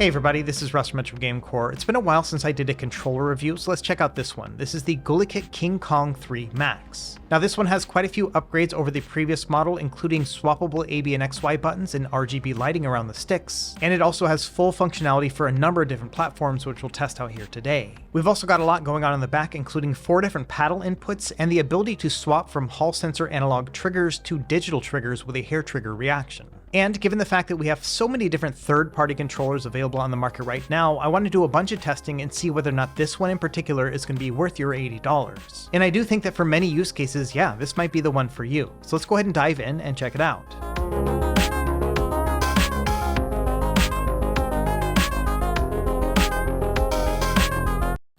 Hey everybody, this is Russ from GameCore. It's been a while since I did a controller review, so let's check out this one. This is the Gulikit King Kong 3 Max. Now this one has quite a few upgrades over the previous model, including swappable AB and XY buttons and RGB lighting around the sticks, and it also has full functionality for a number of different platforms, which we'll test out here today. We've also got a lot going on in the back, including 4 different paddle inputs and the ability to swap from Hall sensor analog triggers to digital triggers with a hair trigger reaction. And given the fact that we have so many different third-party controllers available on the market right now, I want to do a bunch of testing and see whether or not this one in particular is going to be worth your $80. And I do think that for many use cases, yeah, this might be the one for you. So let's go ahead and dive in and check it out.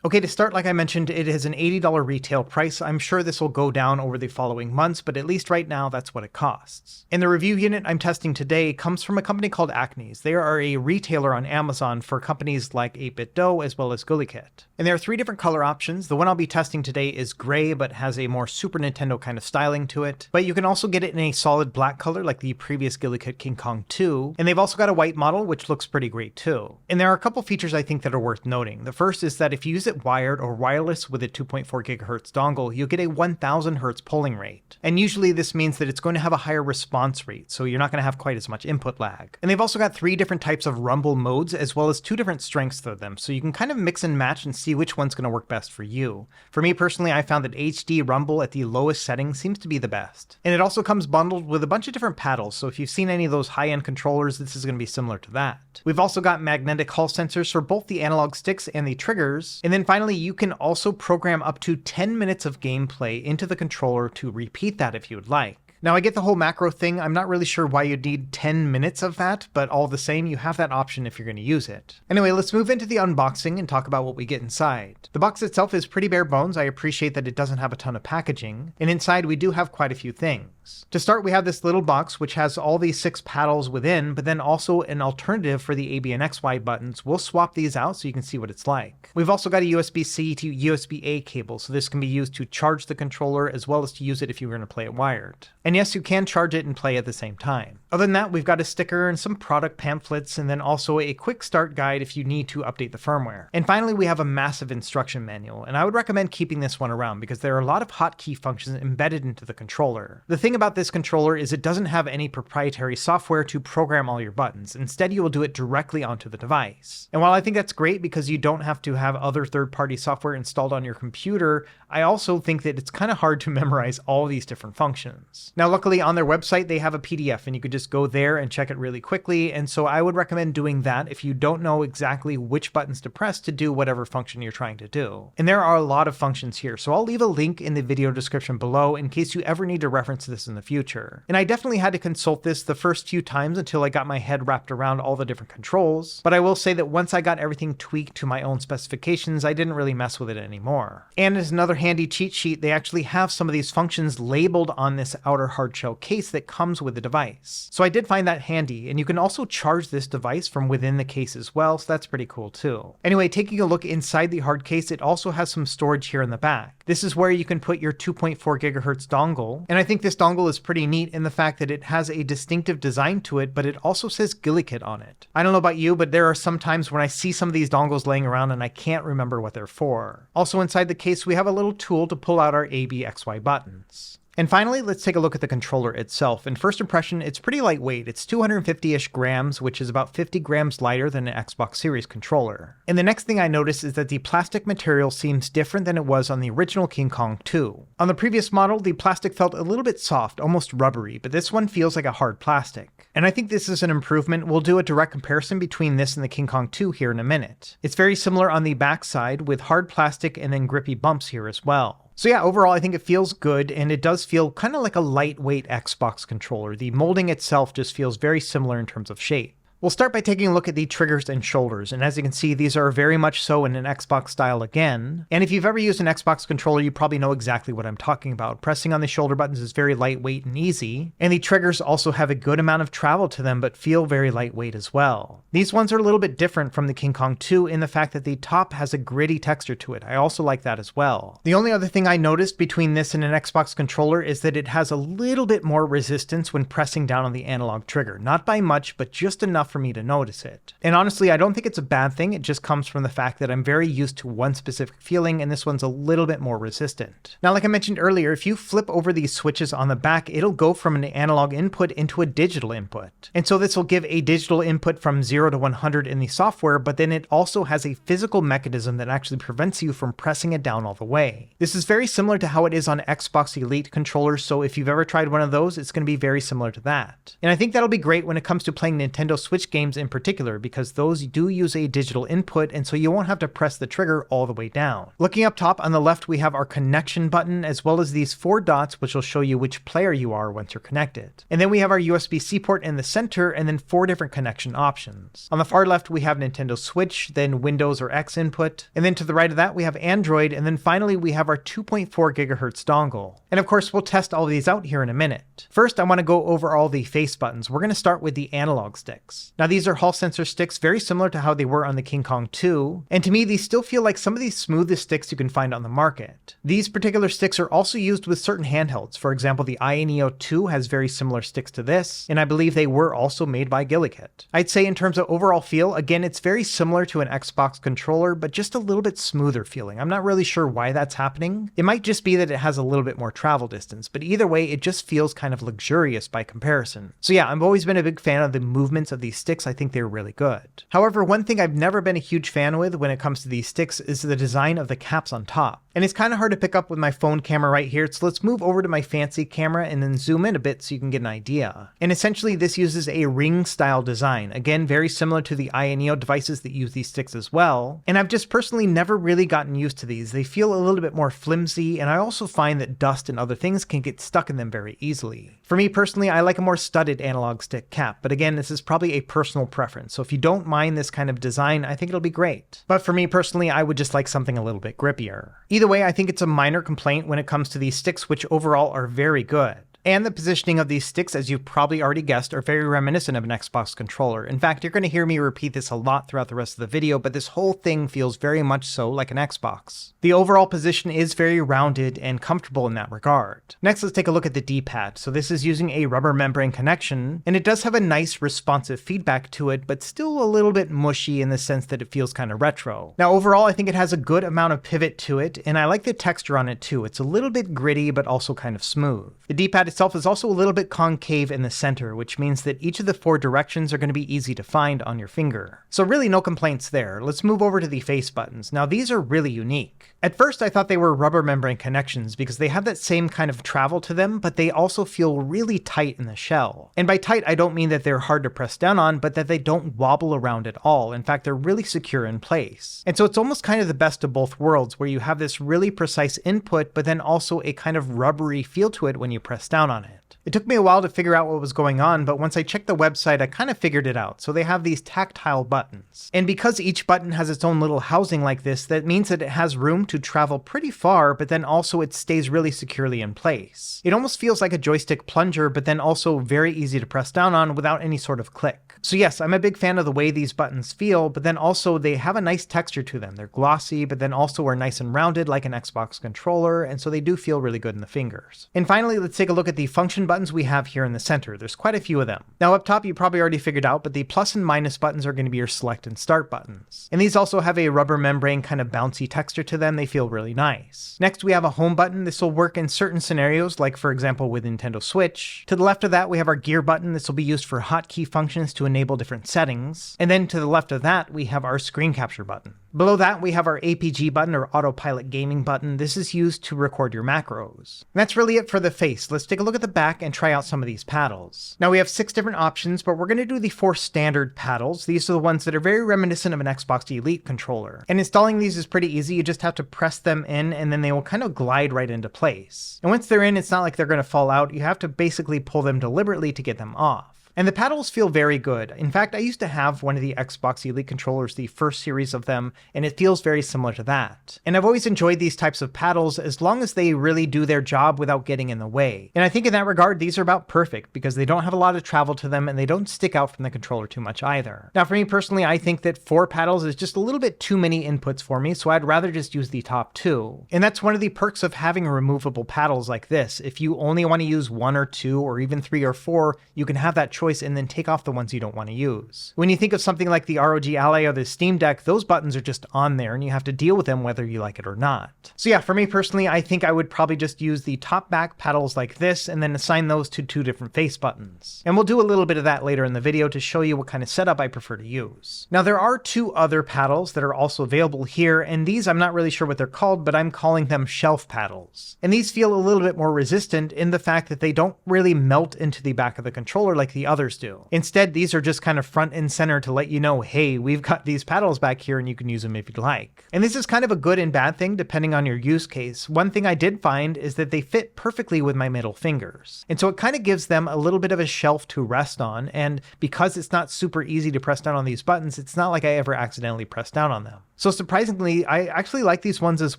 Okay, to start, like I mentioned, it is an $80 retail price. I'm sure this will go down over the following months, but at least right now, that's what it costs. And the review unit I'm testing today comes from a company called AKNES. They are a retailer on Amazon for companies like 8BitDo as well as Gulikit. And there are 3 different color options. The one I'll be testing today is gray, but has a more Super Nintendo kind of styling to it. But you can also get it in a solid black color like the previous Gulikit King Kong 2. And they've also got a white model, which looks pretty great too. And there are a couple features I think that are worth noting. The first is that if you use it wired or wireless with a 2.4 GHz dongle, you'll get a 1000 Hz polling rate. And usually this means that it's going to have a higher response rate, so you're not going to have quite as much input lag. And they've also got 3 different types of rumble modes, as well as 2 different strengths to them, so you can kind of mix and match and see which one's going to work best for you. For me personally, I found that HD rumble at the lowest setting seems to be the best. And it also comes bundled with a bunch of different paddles, so if you've seen any of those high-end controllers, this is going to be similar to that. We've also got magnetic Hall sensors for both the analog sticks and the triggers, and then finally you can also program up to 10 minutes of gameplay into the controller to repeat that if you would like. Now I get the whole macro thing, I'm not really sure why you'd need 10 minutes of that, but all the same, you have that option if you're going to use it. Anyway, let's move into the unboxing and talk about what we get inside. The box itself is pretty bare bones. I appreciate that it doesn't have a ton of packaging, and inside we do have quite a few things. To start, we have this little box which has all these 6 paddles within, but then also an alternative for the AB and XY buttons. We'll swap these out so you can see what it's like. We've also got a USB-C to USB-A cable, so this can be used to charge the controller as well as to use it if you're going to play it wired. And yes, you can charge it and play at the same time. Other than that, we've got a sticker and some product pamphlets, and then also a quick start guide if you need to update the firmware. And finally, we have a massive instruction manual, and I would recommend keeping this one around because there are a lot of hotkey functions embedded into the controller. The thing about this controller is it doesn't have any proprietary software to program all your buttons. Instead, you will do it directly onto the device. And while I think that's great because you don't have to have other third-party software installed on your computer, I also think that it's kind of hard to memorize all these different functions. Now, luckily on their website, they have a PDF and you could just go there and check it really quickly. And so I would recommend doing that if you don't know exactly which buttons to press to do whatever function you're trying to do. And there are a lot of functions here, so I'll leave a link in the video description below in case you ever need to reference this in the future. And I definitely had to consult this the first few times until I got my head wrapped around all the different controls. But I will say that once I got everything tweaked to my own specifications, I didn't really mess with it anymore. And as another handy cheat sheet, they actually have some of these functions labeled on this outer hard shell case that comes with the device. So I did find that handy, and you can also charge this device from within the case as well, so that's pretty cool too. Anyway, taking a look inside the hard case, it also has some storage here in the back. This is where you can put your 2.4 GHz dongle, and I think this dongle is pretty neat in the fact that it has a distinctive design to it, but it also says Gulikit on it. I don't know about you, but there are some times when I see some of these dongles laying around and I can't remember what they're for. Also inside the case, we have a little tool to pull out our ABXY buttons. And finally, let's take a look at the controller itself. And first impression, it's pretty lightweight. It's 250-ish grams, which is about 50 grams lighter than an Xbox Series controller. And the next thing I noticed is that the plastic material seems different than it was on the original King Kong 2. On the previous model, the plastic felt a little bit soft, almost rubbery, but this one feels like a hard plastic. And I think this is an improvement. We'll do a direct comparison between this and the King Kong 2 here in a minute. It's very similar on the back side with hard plastic and then grippy bumps here as well. So yeah, overall I think it feels good, and it does feel kind of like a lightweight Xbox controller. The molding itself just feels very similar in terms of shape. We'll start by taking a look at the triggers and shoulders, and as you can see, these are very much so in an Xbox style again. And if you've ever used an Xbox controller, you probably know exactly what I'm talking about. Pressing on the shoulder buttons is very lightweight and easy, and the triggers also have a good amount of travel to them, but feel very lightweight as well. These ones are a little bit different from the King Kong 2 in the fact that the top has a gritty texture to it. I also like that as well. The only other thing I noticed between this and an Xbox controller is that it has a little bit more resistance when pressing down on the analog trigger. Not by much, but just enough for me to notice it. And honestly, I don't think it's a bad thing, it just comes from the fact that I'm very used to one specific feeling, and this one's a little bit more resistant. Now, like I mentioned earlier, if you flip over these switches on the back, it'll go from an analog input into a digital input. And so this will give a digital input from 0 to 100 in the software, but then it also has a physical mechanism that actually prevents you from pressing it down all the way. This is very similar to how it is on Xbox Elite controllers, so if you've ever tried one of those, it's going to be very similar to that. And I think that'll be great when it comes to playing Nintendo Switch games in particular, because those do use a digital input, and so you won't have to press the trigger all the way down. Looking up top on the left, we have our connection button, as well as these 4 dots, which will show you which player you are once you're connected. And then we have our USB-C port in the center, and then 4 different connection options. On the far left, we have Nintendo Switch, then Windows or X input, and then to the right of that, we have Android, and then finally we have our 2.4 GHz dongle. And of course, we'll test all of these out here in a minute. First, I want to go over all the face buttons. We're going to start with the analog sticks. Now, these are Hall sensor sticks, very similar to how they were on the King Kong 2, and to me, these still feel like some of the smoothest sticks you can find on the market. These particular sticks are also used with certain handhelds. For example, the AKNES 2 has very similar sticks to this, and I believe they were also made by Gulikit. I'd say in terms of overall feel, again, it's very similar to an Xbox controller, but just a little bit smoother feeling. I'm not really sure why that's happening. It might just be that it has a little bit more travel distance, but either way, it just feels kind of luxurious by comparison. So yeah, I've always been a big fan of the movements of these sticks. I think they're really good. However, one thing I've never been a huge fan with when it comes to these sticks is the design of the caps on top. And it's kind of hard to pick up with my phone camera right here, so let's move over to my fancy camera and then zoom in a bit so you can get an idea. And essentially this uses a ring style design, again very similar to the AKNES devices that use these sticks as well, and I've just personally never really gotten used to these. They feel a little bit more flimsy, and I also find that dust and other things can get stuck in them very easily. For me personally, I like a more studded analog stick cap, but again, this is probably a personal preference, so if you don't mind this kind of design, I think it'll be great. But for me personally, I would just like something a little bit grippier. Either way, I think it's a minor complaint when it comes to these sticks, which overall are very good. And the positioning of these sticks, as you've probably already guessed, are very reminiscent of an Xbox controller. In fact, you're going to hear me repeat this a lot throughout the rest of the video, but this whole thing feels very much so like an Xbox. The overall position is very rounded and comfortable in that regard. Next, let's take a look at the D-pad. So this is using a rubber membrane connection, and it does have a nice responsive feedback to it, but still a little bit mushy in the sense that it feels kind of retro. Now overall, I think it has a good amount of pivot to it, and I like the texture on it too. It's a little bit gritty, but also kind of smooth. The D-pad itself is also a little bit concave in the center, which means that each of the 4 directions are going to be easy to find on your finger. So really no complaints there. Let's move over to the face buttons. Now these are really unique. At first I thought they were rubber membrane connections because they have that same kind of travel to them, but they also feel really tight in the shell. And by tight, I don't mean that they're hard to press down on, but that they don't wobble around at all. In fact, they're really secure in place. And so it's almost kind of the best of both worlds, where you have this really precise input, but then also a kind of rubbery feel to it when you press down on it. It took me a while to figure out what was going on, but once I checked the website, I kind of figured it out. So they have these tactile buttons. And because each button has its own little housing like this, that means that it has room to travel pretty far, but then also it stays really securely in place. It almost feels like a joystick plunger, but then also very easy to press down on without any sort of click. So yes, I'm a big fan of the way these buttons feel, but then also they have a nice texture to them. They're glossy, but then also are nice and rounded like an Xbox controller, and so they do feel really good in the fingers. And finally, let's take a look at the function buttons we have here in the center. There's quite a few of them. Now up top, you probably already figured out, but the plus and minus buttons are going to be your select and start buttons. And these also have a rubber membrane kind of bouncy texture to them. They feel really nice. Next, we have a home button. This will work in certain scenarios, like for example with Nintendo Switch. To the left of that, we have our gear button. This will be used for hotkey functions to enable different settings. And then to the left of that, we have our screen capture button. Below that, we have our APG button, or autopilot gaming button. This is used to record your macros. And that's really it for the face. Let's take a look at the back and try out some of these paddles. Now we have 6 different options, but we're going to do the 4 standard paddles. These are the ones that are very reminiscent of an Xbox Elite controller. And installing these is pretty easy. You just have to press them in, and then they will kind of glide right into place. And once they're in, it's not like they're going to fall out. You have to basically pull them deliberately to get them off. And the paddles feel very good. In fact, I used to have one of the Xbox Elite controllers, the first series of them, and it feels very similar to that. And I've always enjoyed these types of paddles as long as they really do their job without getting in the way. And I think in that regard, these are about perfect because they don't have a lot of travel to them and they don't stick out from the controller too much either. Now for me personally, I think that 4 paddles is just a little bit too many inputs for me, so I'd rather just use the top 2. And that's one of the perks of having removable paddles like this. If you only want to use 1 or 2 or even 3 or 4, you can have that choice choice and then take off the ones you don't want to use. When you think of something like the ROG Ally or the Steam Deck, those buttons are just on there and you have to deal with them whether you like it or not. So yeah, for me personally, I think I would probably just use the top back paddles like this and then assign those to 2 different face buttons. And we'll do a little bit of that later in the video to show you what kind of setup I prefer to use. Now there are 2 other paddles that are also available here, and these I'm not really sure what they're called, but I'm calling them shelf paddles. And these feel a little bit more resistant in the fact that they don't really melt into the back of the controller like the others do. Instead, these are just kind of front and center to let you know, hey, we've got these paddles back here and you can use them if you'd like. And this is kind of a good and bad thing depending on your use case. One thing I did find is that they fit perfectly with my middle fingers. And so it kind of gives them a little bit of a shelf to rest on, and because it's not super easy to press down on these buttons, it's not like I ever accidentally press down on them. So surprisingly, I actually like these ones as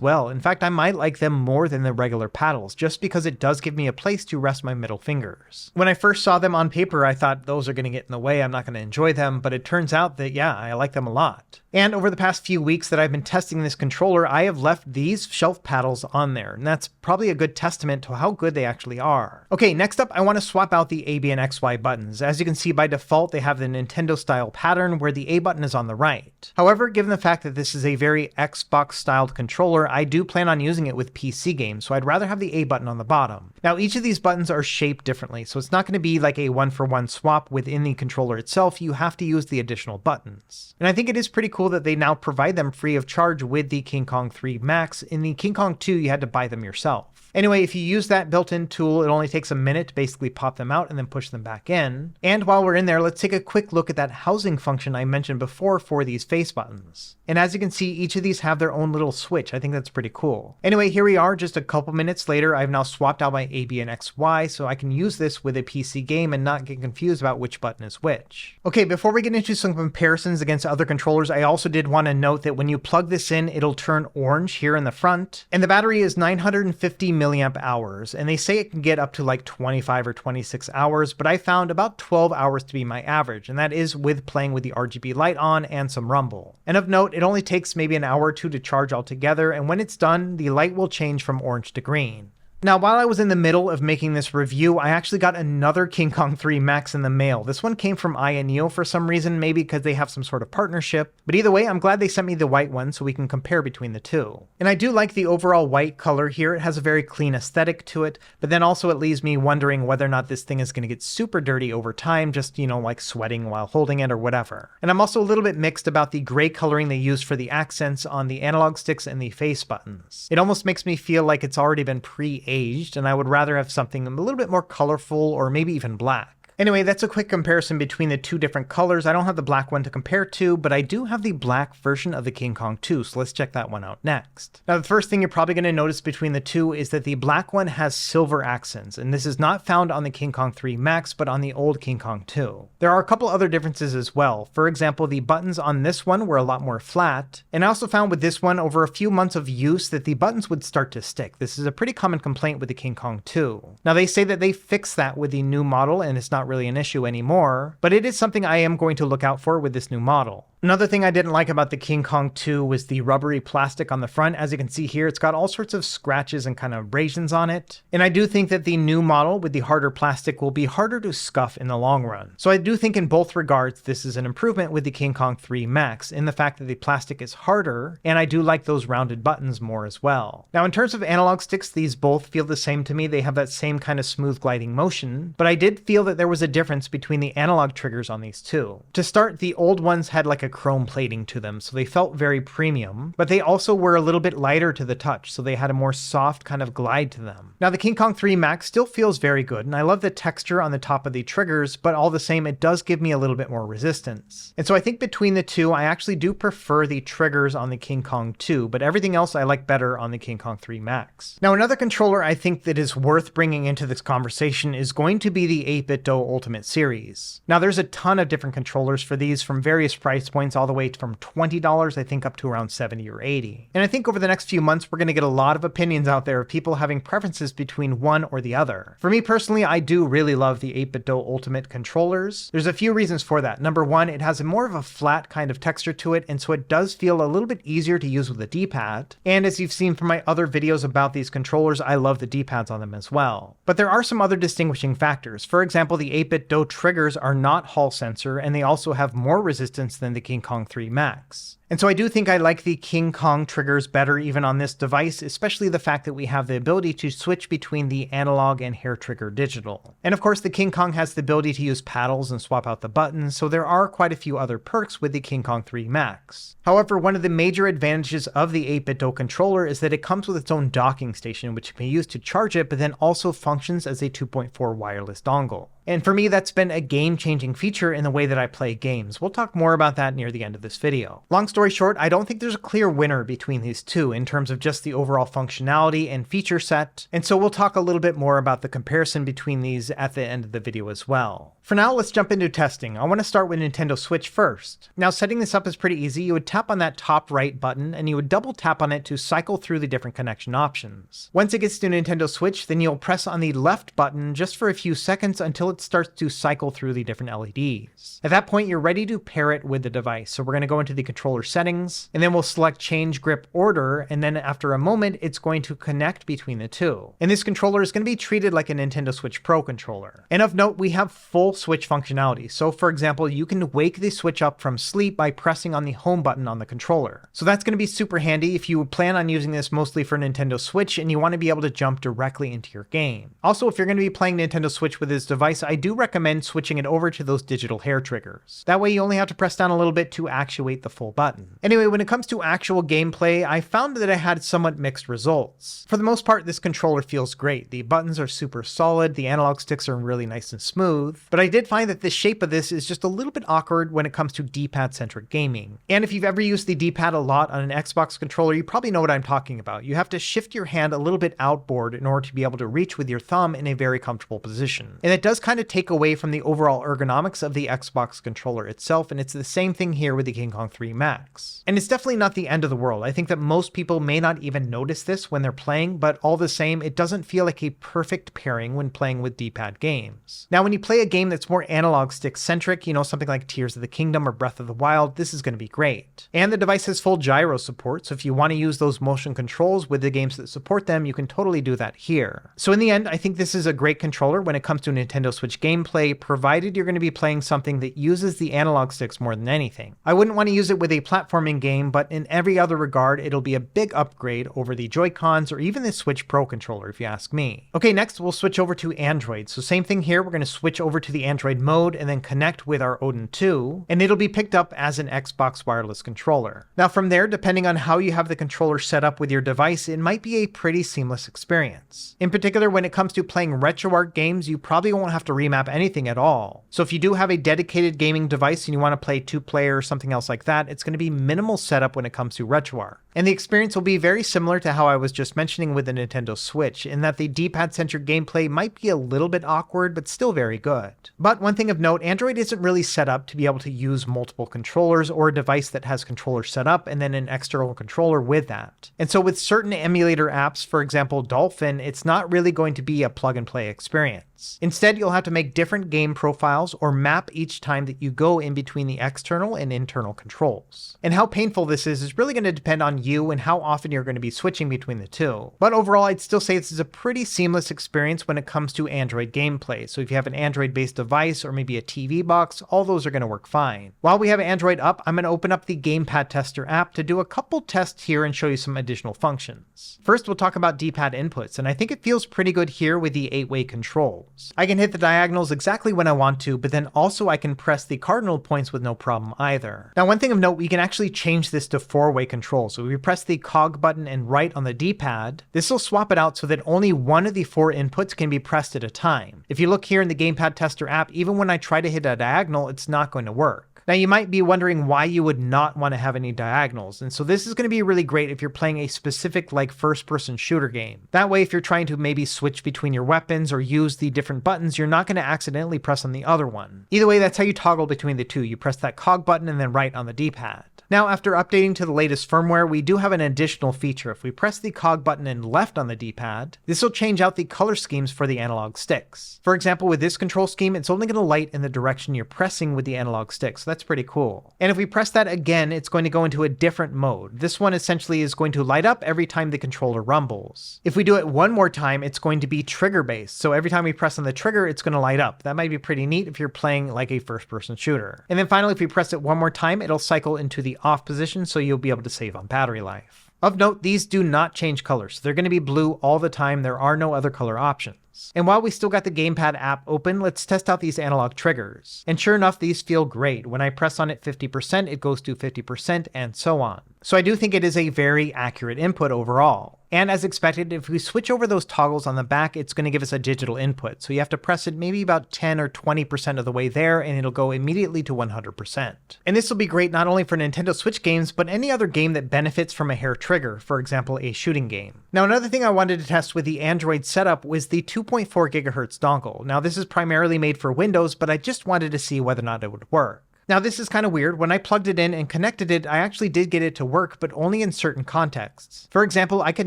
well. In fact, I might like them more than the regular paddles, just because it does give me a place to rest my middle fingers. When I first saw them on paper, I thought those are going to get in the way, I'm not going to enjoy them, but it turns out that yeah, I like them a lot. And over the past few weeks that I've been testing this controller, I have left these shelf paddles on there, and that's probably a good testament to how good they actually are. Okay, next up, I want to swap out the A, B, and XY buttons. As you can see, by default, they have the Nintendo style pattern where the A button is on the right. However, given the fact that this is a very Xbox styled controller, I do plan on using it with PC games, so I'd rather have the A button on the bottom. Now, each of these buttons are shaped differently, so it's not going to be like a one-for-one swap within the controller itself. You have to use the additional buttons. And I think it is pretty cool that they now provide them free of charge with the King Kong 3 Max. In the King Kong 2, you had to buy them yourself. Anyway, if you use that built-in tool, it only takes a minute to basically pop them out and then push them back in. And while we're in there, let's take a quick look at that housing function I mentioned before for these face buttons. And as you can see, each of these have their own little switch. I think that's pretty cool. Anyway, here we are just a couple minutes later. I've now swapped out my A, B, and XY so I can use this with a PC game and not get confused about which button is which. Okay, before we get into some comparisons against other controllers, I also did want to note that when you plug this in, it'll turn orange here in the front. And the battery is 950 milliamp hours, and they say it can get up to like 25 or 26 hours, but I found about 12 hours to be my average, and that is with playing with the RGB light on and some rumble. And of note, it only takes maybe an hour or 2 to charge altogether, and when it's done, the light will change from orange to green. Now, while I was in the middle of making this review, I actually got another King Kong 3 Max in the mail. This one came from AKNES for some reason, maybe because they have some sort of partnership. But either way, I'm glad they sent me the white one so we can compare between the two. And I do like the overall white color here. It has a very clean aesthetic to it, but then also it leaves me wondering whether or not this thing is going to get super dirty over time, just, you know, like sweating while holding it or whatever. And I'm also a little bit mixed about the gray coloring they used for the accents on the analog sticks and the face buttons. It almost makes me feel like it's already been pre-aged, and I would rather have something a little bit more colorful or maybe even black. Anyway, that's a quick comparison between the two different colors. I don't have the black one to compare to, but I do have the black version of the King Kong 2, so let's check that one out next. Now, the first thing you're probably going to notice between the two is that the black one has silver accents, and this is not found on the King Kong 3 Max, but on the old King Kong 2. There are a couple other differences as well. For example, the buttons on this one were a lot more flat, and I also found with this one over a few months of use that the buttons would start to stick. This is a pretty common complaint with the King Kong 2. Now, they say that they fixed that with the new model, and it's not really an issue anymore, but it is something I am going to look out for with this new model. Another thing I didn't like about the King Kong 2 was the rubbery plastic on the front. As you can see here, it's got all sorts of scratches and kind of abrasions on it. And I do think that the new model with the harder plastic will be harder to scuff in the long run. So I do think in both regards, this is an improvement with the King Kong 3 Max in the fact that the plastic is harder, and I do like those rounded buttons more as well. Now, in terms of analog sticks, these both feel the same to me. They have that same kind of smooth gliding motion, but I did feel that there was a difference between the analog triggers on these two. To start, the old ones had like a chrome plating to them, so they felt very premium, but they also were a little bit lighter to the touch, so they had a more soft kind of glide to them. Now, the King Kong 3 Max still feels very good, and I love the texture on the top of the triggers, but all the same, it does give me a little bit more resistance. And so I think between the two, I actually do prefer the triggers on the King Kong 2, but everything else I like better on the King Kong 3 Max. Now, another controller I think that is worth bringing into this conversation is going to be the 8BitDo Ultimate Series. Now, there's a ton of different controllers for these from various price points points all the way from $20, I think, up to around $70 or $80. And I think over the next few months, we're going to get a lot of opinions out there of people having preferences between one or the other. For me personally, I do really love the 8BitDo Ultimate controllers. There's a few reasons for that. Number one, it has more of a flat kind of texture to it, and so it does feel a little bit easier to use with the D-pad. And as you've seen from my other videos about these controllers, I love the D-pads on them as well. But there are some other distinguishing factors. For example, the 8BitDo triggers are not Hall sensor, and they also have more resistance than the King Kong 3 Max. And so I do think I like the King Kong triggers better even on this device, especially the fact that we have the ability to switch between the analog and hair trigger digital. And of course, the King Kong has the ability to use paddles and swap out the buttons, so there are quite a few other perks with the King Kong 3 Max. However, one of the major advantages of the 8BitDo controller is that it comes with its own docking station, which can be used to charge it, but then also functions as a 2.4 wireless dongle. And for me, that's been a game-changing feature in the way that I play games. We'll talk more about that near the end of this video. Long story short, I don't think there's a clear winner between these two in terms of just the overall functionality and feature set, and so we'll talk a little bit more about the comparison between these at the end of the video as well. For now, let's jump into testing. I want to start with Nintendo Switch first. Now, setting this up is pretty easy. You would tap on that top right button, and you would double tap on it to cycle through the different connection options. Once it gets to Nintendo Switch, then you'll press on the left button just for a few seconds until it starts to cycle through the different LEDs. At that point, you're ready to pair it with the device. So we're going to go into the controller settings, and then we'll select change grip order, and then after a moment, it's going to connect between the two. And this controller is going to be treated like a Nintendo Switch Pro controller. And of note, we have full Switch functionality. So for example, you can wake the Switch up from sleep by pressing on the home button on the controller. So that's going to be super handy if you plan on using this mostly for Nintendo Switch and you want to be able to jump directly into your game. Also, if you're going to be playing Nintendo Switch with this device, I do recommend switching it over to those digital hair triggers. That way you only have to press down a little bit to actuate the full button. Anyway, when it comes to actual gameplay, I found that I had somewhat mixed results. For the most part, this controller feels great. The buttons are super solid, the analog sticks are really nice and smooth, but I did find that the shape of this is just a little bit awkward when it comes to D-pad centric gaming. And if you've ever used the D-pad a lot on an Xbox controller, you probably know what I'm talking about. You have to shift your hand a little bit outboard in order to be able to reach with your thumb in a very comfortable position. And it does kind of take away from the overall ergonomics of the Xbox controller itself, and it's the same thing here with the King Kong 3 Max. And it's definitely not the end of the world. I think that most people may not even notice this when they're playing, but all the same, it doesn't feel like a perfect pairing when playing with D-pad games. Now, when you play a game that's more analog stick centric, something like Tears of the Kingdom or Breath of the Wild, this is going to be great. And the device has full gyro support, so if you want to use those motion controls with the games that support them, you can totally do that here. So in the end, I think this is a great controller when it comes to Nintendo Switch gameplay, provided you're going to be playing something that uses the analog sticks more than anything. I wouldn't want to use it with a platforming game, but in every other regard, it'll be a big upgrade over the Joy-Cons or even the Switch Pro controller, if you ask me. Okay, next we'll switch over to Android. So same thing here, we're going to switch over to the Android mode and then connect with our Odin 2, and it'll be picked up as an Xbox wireless controller. Now from there, depending on how you have the controller set up with your device, it might be a pretty seamless experience. In particular, when it comes to playing RetroArch games, you probably won't have to remap anything at all. So if you do have a dedicated gaming device and you want to play 2-player or something else like that, it's going to be minimal setup when it comes to RetroArch. And the experience will be very similar to how I was just mentioning with the Nintendo Switch, in that the D-pad centric gameplay might be a little bit awkward, but still very good. But one thing of note, Android isn't really set up to be able to use multiple controllers or a device that has controllers set up and then an external controller with that. And so with certain emulator apps, for example Dolphin, it's not really going to be a plug and play experience. Instead, you'll have to make different game profiles or map each time that you go in between the external and internal controls. And how painful this is really going to depend on you and how often you're going to be switching between the two. But overall, I'd still say this is a pretty seamless experience when it comes to Android gameplay. So if you have an Android-based device or maybe a TV box, all those are going to work fine. While we have Android up, I'm going to open up the Gamepad Tester app to do a couple tests here and show you some additional functions. First, we'll talk about D-pad inputs, and I think it feels pretty good here with the 8-way controls. I can hit the diagonals exactly when I want to, but then also I can press the cardinal points with no problem either. Now, one thing of note, we can actually change this to 4-way control. So if we press the cog button and right on the D-pad, this will swap it out so that only one of the 4 inputs can be pressed at a time. If you look here in the Gamepad Tester app, even when I try to hit a diagonal, it's not going to work. Now you might be wondering why you would not want to have any diagonals, and so this is going to be really great if you're playing a specific like first-person shooter game. That way if you're trying to maybe switch between your weapons or use the different buttons, you're not going to accidentally press on the other one. Either way, that's how you toggle between the two. You press that cog button and then right on the D-pad. Now, after updating to the latest firmware, we do have an additional feature. If we press the cog button and left on the D-pad, this will change out the color schemes for the analog sticks. For example, with this control scheme, it's only going to light in the direction you're pressing with the analog stick, so that's pretty cool. And if we press that again, it's going to go into a different mode. This one essentially is going to light up every time the controller rumbles. If we do it one more time, it's going to be trigger-based, so every time we press on the trigger, it's going to light up. That might be pretty neat if you're playing like a first-person shooter. And then finally, if we press it one more time, it'll cycle into the off position, so you'll be able to save on battery life. Of note, these do not change colors. They're going to be blue all the time. There are no other color options. And while we still got the gamepad app open, let's test out these analog triggers. And sure enough, these feel great. When I press on it 50%, it goes to 50% and so on. So I do think it is a very accurate input overall. And as expected, if we switch over those toggles on the back, it's going to give us a digital input. So you have to press it maybe about 10 or 20% of the way there, and it'll go immediately to 100%. And this will be great not only for Nintendo Switch games, but any other game that benefits from a hair trigger, for example, a shooting game. Now, another thing I wanted to test with the Android setup was the 2.4 GHz dongle. Now, this is primarily made for Windows, but I just wanted to see whether or not it would work. Now this is kind of weird. When I plugged it in and connected it, I actually did get it to work, but only in certain contexts. For example, I could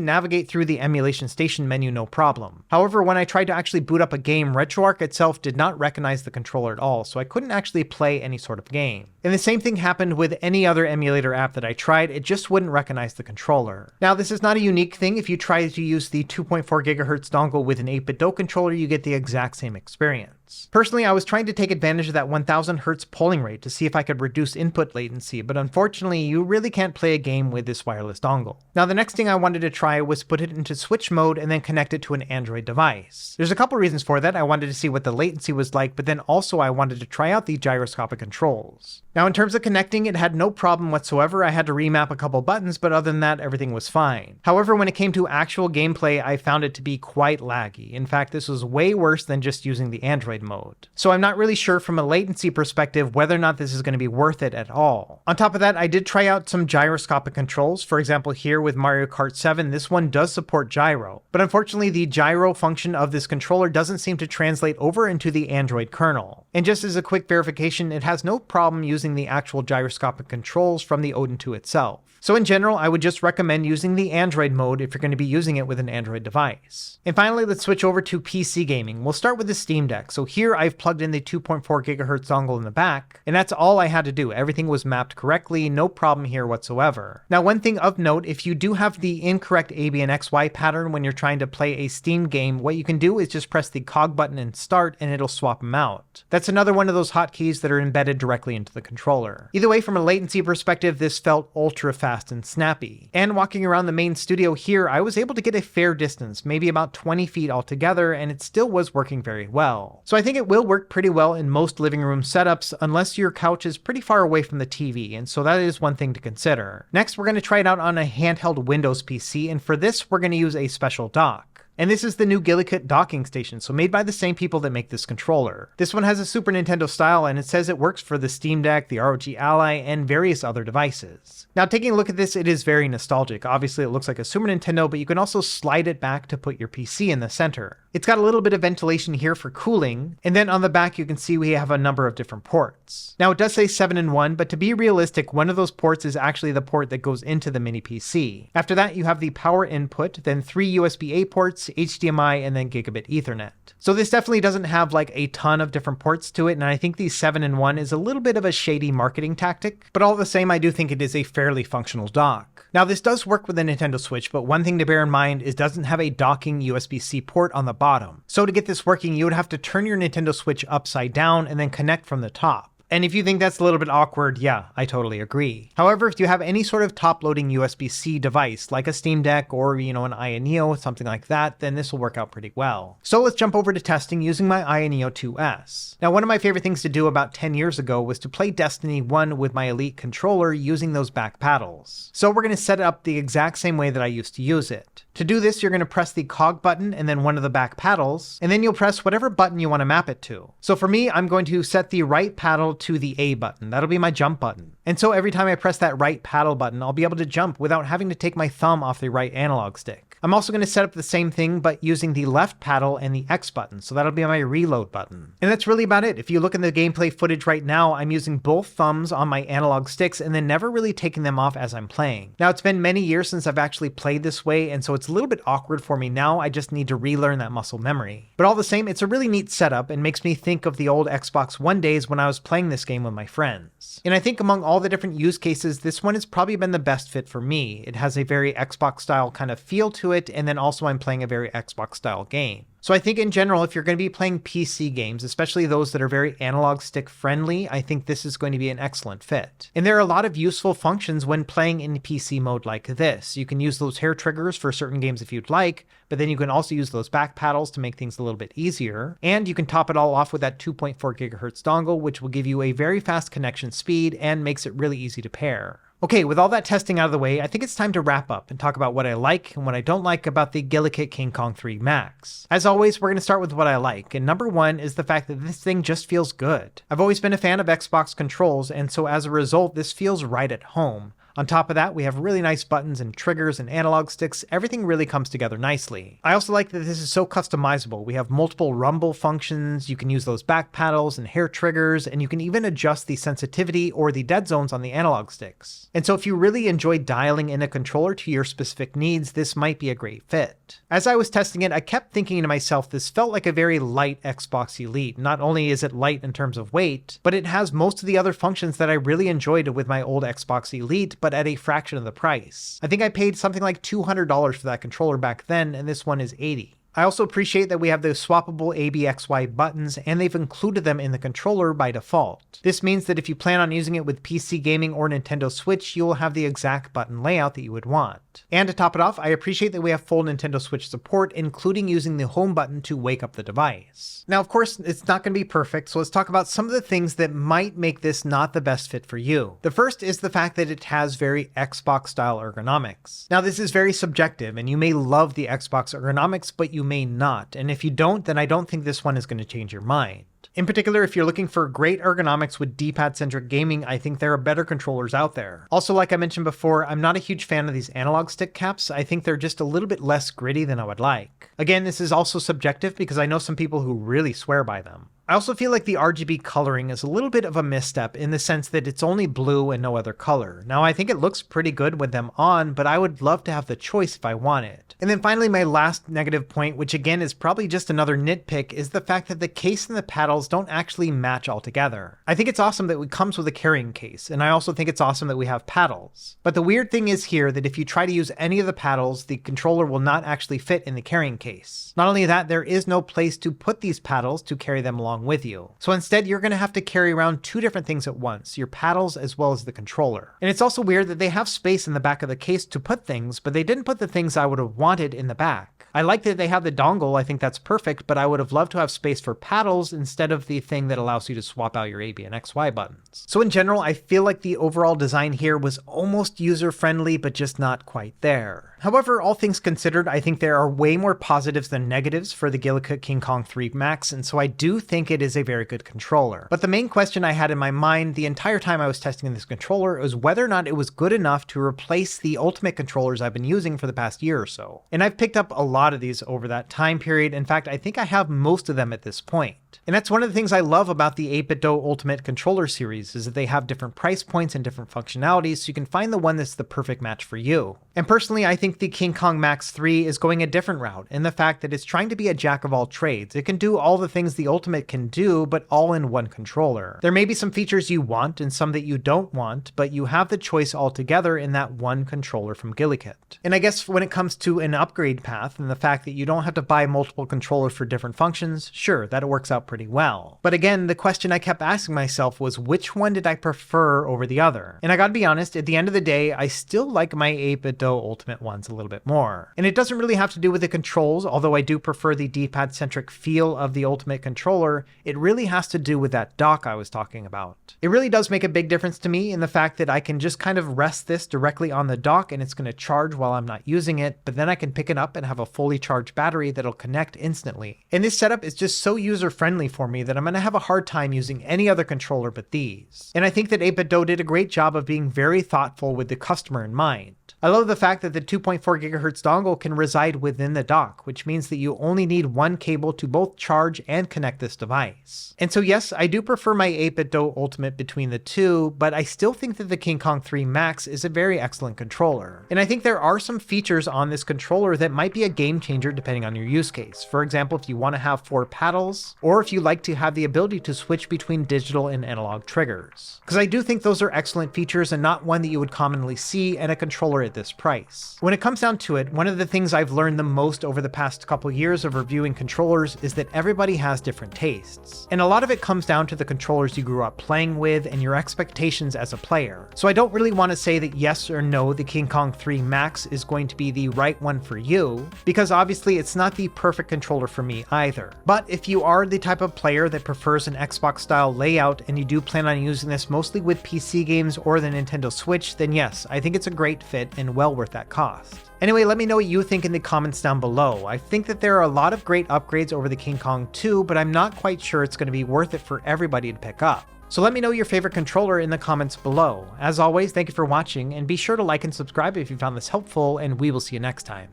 navigate through the emulation station menu no problem. However, when I tried to actually boot up a game, RetroArch itself did not recognize the controller at all, so I couldn't actually play any sort of game. And the same thing happened with any other emulator app that I tried, it just wouldn't recognize the controller. Now this is not a unique thing. If you try to use the 2.4 GHz dongle with an 8-bit DO controller, you get the exact same experience. Personally, I was trying to take advantage of that 1000 Hz polling rate to see if I could reduce input latency, but unfortunately, you really can't play a game with this wireless dongle. Now, the next thing I wanted to try was put it into switch mode and then connect it to an Android device. There's a couple reasons for that. I wanted to see what the latency was like, but then also I wanted to try out the gyroscopic controls. Now, in terms of connecting, it had no problem whatsoever. I had to remap a couple buttons, but other than that, everything was fine. However, when it came to actual gameplay, I found it to be quite laggy. In fact, this was way worse than just using the Android mode. So I'm not really sure from a latency perspective whether or not this is going to be worth it at all. On top of that, I did try out some gyroscopic controls. For example, here with Mario Kart 7, this one does support gyro. But unfortunately, the gyro function of this controller doesn't seem to translate over into the Android kernel. And just as a quick verification, it has no problem using the actual gyroscopic controls from the Odin 2 itself. So in general, I would just recommend using the Android mode if you're going to be using it with an Android device. And finally, let's switch over to PC gaming. We'll start with the Steam Deck. So here I've plugged in the 2.4 GHz dongle in the back, and that's all I had to do. Everything was mapped correctly, no problem here whatsoever. Now, one thing of note, if you do have the incorrect ABXY pattern when you're trying to play a Steam game, what you can do is just press the cog button and start, and it'll swap them out. That's another one of those hotkeys that are embedded directly into the controller. Either way, from a latency perspective, this felt ultra fast and snappy. And walking around the main studio here, I was able to get a fair distance, maybe about 20 feet altogether, and it still was working very well. So I think it will work pretty well in most living room setups, unless your couch is pretty far away from the TV, and so that is one thing to consider. Next, we're going to try it out on a handheld Windows PC, and for this, we're going to use a special dock. And this is the new Gulikit docking station, so made by the same people that make this controller. This one has a Super Nintendo style, and it says it works for the Steam Deck, the ROG Ally, and various other devices. Now, taking a look at this, it is very nostalgic. Obviously, it looks like a Super Nintendo, but you can also slide it back to put your PC in the center. It's got a little bit of ventilation here for cooling, and then on the back you can see we have a number of different ports. Now, it does say 7-in-1, but to be realistic, one of those ports is actually the port that goes into the mini PC. After that, you have the power input, then 3 USB-A ports, HDMI, and then gigabit Ethernet. So this definitely doesn't have like a ton of different ports to it, and I think the 7-in-1 is a little bit of a shady marketing tactic, but all the same, I do think it is a fairly functional dock. Now, this does work with the Nintendo Switch, but one thing to bear in mind is it doesn't have a docking USB-C port on the bottom. So to get this working, you would have to turn your Nintendo Switch upside down and then connect from the top. And if you think that's a little bit awkward, yeah, I totally agree. However, if you have any sort of top-loading USB-C device, like a Steam Deck or, an AKNES, something like that, then this will work out pretty well. So let's jump over to testing using my AKNES 2S. Now, one of my favorite things to do about 10 years ago was to play Destiny 1 with my Elite controller using those back paddles. So we're going to set it up the exact same way that I used to use it. To do this, you're going to press the cog button and then one of the back paddles, and then you'll press whatever button you want to map it to. So for me, I'm going to set the right paddle to the A button. That'll be my jump button. And so every time I press that right paddle button, I'll be able to jump without having to take my thumb off the right analog stick. I'm also going to set up the same thing, but using the left paddle and the X button, so that'll be my reload button. And that's really about it. If you look in the gameplay footage right now, I'm using both thumbs on my analog sticks and then never really taking them off as I'm playing. Now, it's been many years since I've actually played this way, and so it's a little bit awkward for me now. I just need to relearn that muscle memory. But all the same, it's a really neat setup and makes me think of the old Xbox One days when I was playing this game with my friends. And I think among all the different use cases, this one has probably been the best fit for me. It has a very Xbox style kind of feel to it, and then also I'm playing a very Xbox style game. So I think in general, if you're going to be playing PC games, especially those that are very analog stick friendly, I think this is going to be an excellent fit. And there are a lot of useful functions when playing in PC mode like this. You can use those hair triggers for certain games if you'd like, but then you can also use those back paddles to make things a little bit easier. And you can top it all off with that 2.4 gigahertz dongle, which will give you a very fast connection speed and makes it really easy to pair. Okay, with all that testing out of the way, I think it's time to wrap up and talk about what I like and what I don't like about the Gulikit King Kong 3 Max. As always, we're going to start with what I like, and number one is the fact that this thing just feels good. I've always been a fan of Xbox controls, and so as a result, this feels right at home. On top of that, we have really nice buttons and triggers and analog sticks. Everything really comes together nicely. I also like that this is so customizable. We have multiple rumble functions. You can use those back paddles and hair triggers, and you can even adjust the sensitivity or the dead zones on the analog sticks. And so if you really enjoy dialing in a controller to your specific needs, this might be a great fit. As I was testing it, I kept thinking to myself, this felt like a very light Xbox Elite. Not only is it light in terms of weight, but it has most of the other functions that I really enjoyed with my old Xbox Elite, but at a fraction of the price. I think I paid something like $200 for that controller back then, and this one is $80. I also appreciate that we have those swappable ABXY buttons, and they've included them in the controller by default. This means that if you plan on using it with PC gaming or Nintendo Switch, you will have the exact button layout that you would want. And to top it off, I appreciate that we have full Nintendo Switch support, including using the home button to wake up the device. Now, of course, it's not going to be perfect, so let's talk about some of the things that might make this not the best fit for you. The first is the fact that it has very Xbox-style ergonomics. Now, this is very subjective, and you may love the Xbox ergonomics, but you may not, and if you don't, then I don't think this one is going to change your mind. In particular, if you're looking for great ergonomics with D-pad-centric gaming, I think there are better controllers out there. Also, like I mentioned before, I'm not a huge fan of these analog stick caps. I think they're just a little bit less gritty than I would like. Again, this is also subjective because I know some people who really swear by them. I also feel like the RGB coloring is a little bit of a misstep in the sense that it's only blue and no other color. Now, I think it looks pretty good with them on, but I would love to have the choice if I wanted. And then finally, my last negative point, which again is probably just another nitpick, is the fact that the case and the paddles don't actually match altogether. I think it's awesome that it comes with a carrying case, and I also think it's awesome that we have paddles. But the weird thing is here that if you try to use any of the paddles, the controller will not actually fit in the carrying case. Not only that, there is no place to put these paddles to carry them along with you. So instead, you're going to have to carry around two different things at once, your paddles as well as the controller. And it's also weird that they have space in the back of the case to put things, but they didn't put the things I would have wanted in the back. I like that they have the dongle, I think that's perfect, but I would have loved to have space for paddles instead of the thing that allows you to swap out your A, B, and XY buttons. So in general, I feel like the overall design here was almost user-friendly, but just not quite there. However, all things considered, I think there are way more positives than negatives for the Gulikit King Kong 3 Max, and so I do think it is a very good controller. But the main question I had in my mind the entire time I was testing this controller was whether or not it was good enough to replace the Ultimate controllers I've been using for the past year or so. And I've picked up a lot of these over that time period. In fact, I think I have most of them at this point. And that's one of the things I love about the 8BitDo Ultimate controller series, is that they have different price points and different functionalities, so you can find the one that's the perfect match for you. And personally, I think the King Kong Max 3 is going a different route in the fact that it's trying to be a jack of all trades. It can do all the things the Ultimate can do, but all in one controller. There may be some features you want and some that you don't want, but you have the choice altogether in that one controller from Gulikit. And I guess when it comes to an upgrade path and the fact that you don't have to buy multiple controllers for different functions, sure, that works out pretty well. But again, the question I kept asking myself was which one did I prefer over the other? And I gotta be honest, at the end of the day, I still like my 8BitDo 8-bit-do Ultimate ones a little bit more. And it doesn't really have to do with the controls, although I do prefer the D-pad-centric feel of the Ultimate controller. It really has to do with that dock I was talking about. It really does make a big difference to me in the fact that I can just kind of rest this directly on the dock and it's going to charge while I'm not using it, but then I can pick it up and have a fully charged battery that'll connect instantly. And this setup is just so user-friendly for me that I'm going to have a hard time using any other controller but these. And I think that 8-bit-do did a great job of being very thoughtful with the customer in mind. I love the fact that the 2.4 GHz dongle can reside within the dock, which means that you only need one cable to both charge and connect this device. And so yes, I do prefer my 8-bit-do Ultimate between the two, but I still think that the King Kong 3 Max is a very excellent controller. And I think there are some features on this controller that might be a game changer depending on your use case. For example, if you want to have 4 paddles, or if you like to have the ability to switch between digital and analog triggers. Because I do think those are excellent features and not one that you would commonly see in a controller at this price. When it comes down to it, one of the things I've learned the most over the past couple years of reviewing controllers is that everybody has different tastes. And a lot of it comes down to the controllers you grew up playing with and your expectations as a player. So I don't really want to say that yes or no, the King Kong 3 Max is going to be the right one for you, because obviously it's not the perfect controller for me either. But if you are the type of player that prefers an Xbox style layout and you do plan on using this mostly with PC games or the Nintendo Switch, then yes, I think it's a great fit and well worth that cost. Anyway, let me know what you think in the comments down below. I think that there are a lot of great upgrades over the King Kong 2, but I'm not quite sure it's going to be worth it for everybody to pick up. So let me know your favorite controller in the comments below. As always, thank you for watching, and be sure to like and subscribe if you found this helpful, and we will see you next time.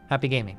Happy gaming.